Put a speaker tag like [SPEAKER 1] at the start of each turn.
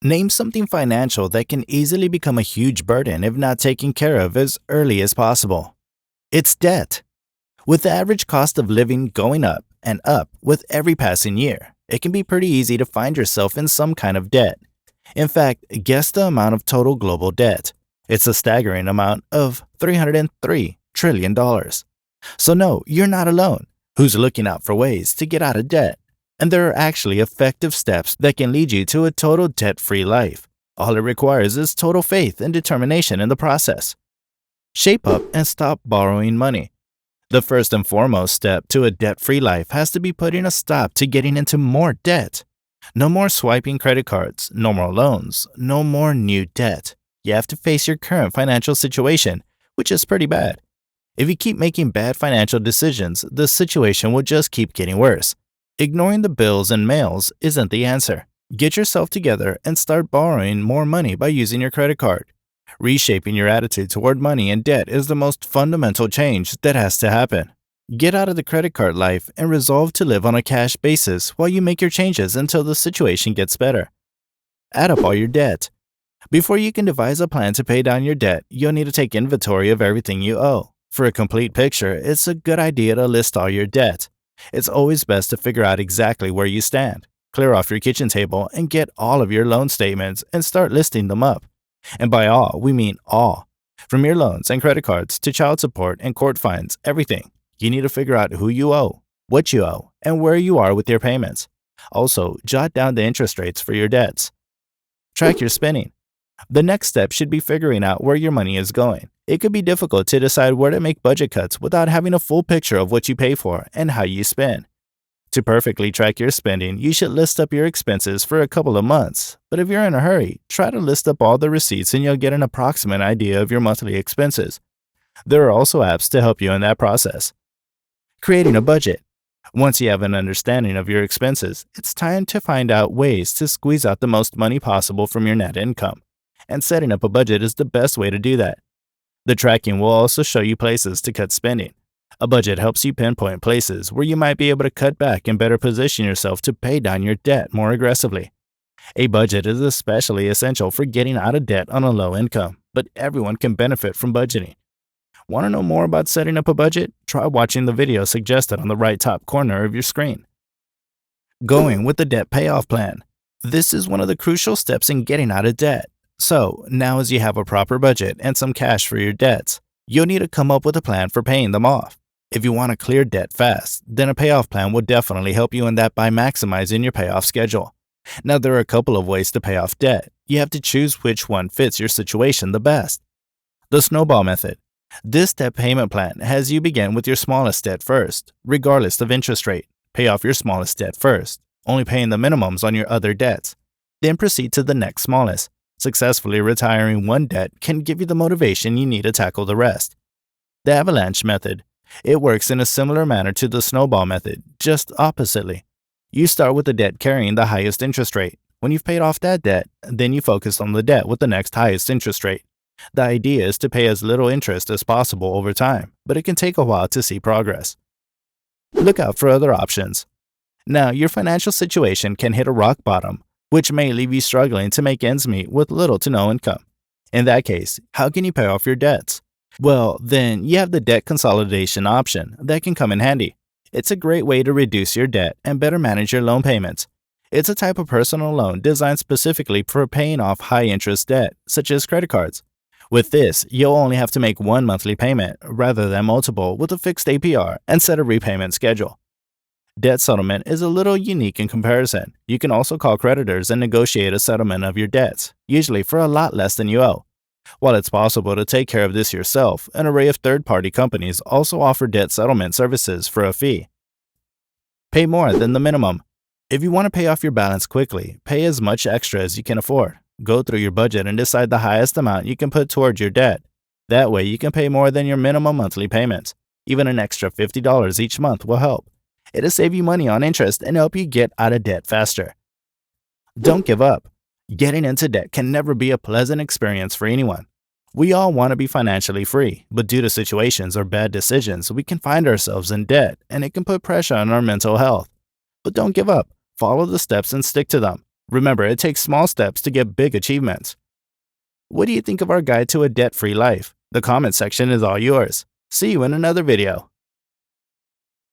[SPEAKER 1] Name something financial that can easily become a huge burden if not taken care of as early as possible. It's debt. With the average cost of living going up and up with every passing year, it can be pretty easy to find yourself in some kind of debt. In fact, guess the amount of total global debt. It's a staggering amount of $303 trillion. So, no, you're not alone. Who's looking out for ways to get out of debt? And there are actually effective steps that can lead you to a total debt free life. All it requires is total faith and determination in the process. Shape up and stop borrowing money. The first and foremost step to a debt free life has to be putting a stop to getting into more debt. No more swiping credit cards, no more loans, no more new debt. You have to face your current financial situation, which is pretty bad. If you keep making bad financial decisions, the situation will just keep getting worse. Ignoring the bills and mails isn't the answer. Get yourself together and start borrowing more money by using your credit card. Reshaping your attitude toward money and debt is the most fundamental change that has to happen. Get out of the credit card life and resolve to live on a cash basis while you make your changes until the situation gets better. Add up all your debt. Before you can devise a plan to pay down your debt, you'll need to take inventory of everything you owe. For a complete picture, it's a good idea to list all your debt. It's always best to figure out exactly where you stand. Clear off your kitchen table and get all of your loan statements and start listing them up. And by all, we mean all. From your loans and credit cards to child support and court fines, everything. You need to figure out who you owe, what you owe, and where you are with your payments. Also, jot down the interest rates for your debts. Track your spending. The next step should be figuring out where your money is going. It could be difficult to decide where to make budget cuts without having a full picture of what you pay for and how you spend. To perfectly track your spending, you should list up your expenses for a couple of months. But if you're in a hurry, try to list up all the receipts and you'll get an approximate idea of your monthly expenses. There are also apps to help you in that process. Creating a budget. Once you have an understanding of your expenses, it's time to find out ways to squeeze out the most money possible from your net income. And setting up a budget is the best way to do that. The tracking will also show you places to cut spending. A budget helps you pinpoint places where you might be able to cut back and better position yourself to pay down your debt more aggressively. A budget is especially essential for getting out of debt on a low income, but everyone can benefit from budgeting. Want to know more about setting up a budget? Try watching the video suggested on the right top corner of your screen. Going with the debt payoff plan. This is one of the crucial steps in getting out of debt. So, now as you have a proper budget and some cash for your debts, you'll need to come up with a plan for paying them off. If you want to clear debt fast, then a payoff plan will definitely help you in that by maximizing your payoff schedule. Now, there are a couple of ways to pay off debt. You have to choose which one fits your situation the best. The snowball method. This debt payment plan has you begin with your smallest debt first, regardless of interest rate. Pay off your smallest debt first, only paying the minimums on your other debts. Then proceed to the next smallest. Successfully retiring one debt can give you the motivation you need to tackle the rest. The avalanche method. It works in a similar manner to the snowball method, just oppositely. You start with the debt carrying the highest interest rate. When you've paid off that debt, then you focus on the debt with the next highest interest rate. The idea is to pay as little interest as possible over time, but it can take a while to see progress. Look out for other options. Now, your financial situation can hit a rock bottom, which may leave you struggling to make ends meet with little to no income. In that case, how can you pay off your debts? Well, then you have the debt consolidation option that can come in handy. It's a great way to reduce your debt and better manage your loan payments. It's a type of personal loan designed specifically for paying off high-interest debt, such as credit cards. With this, you'll only have to make one monthly payment rather than multiple with a fixed APR and set a repayment schedule. Debt settlement is a little unique in comparison. You can also call creditors and negotiate a settlement of your debts, usually for a lot less than you owe. While it's possible to take care of this yourself, an array of third-party companies also offer debt settlement services for a fee. Pay more than the minimum. If you want to pay off your balance quickly, pay as much extra as you can afford. Go through your budget and decide the highest amount you can put towards your debt. That way, you can pay more than your minimum monthly payments. Even an extra $50 each month will help. It'll save you money on interest and help you get out of debt faster. Don't give up. Getting into debt can never be a pleasant experience for anyone. We all want to be financially free, but due to situations or bad decisions, we can find ourselves in debt, and it can put pressure on our mental health. But don't give up. Follow the steps and stick to them. Remember, it takes small steps to get big achievements. What do you think of our guide to a debt-free life? The comment section is all yours. See you in another video.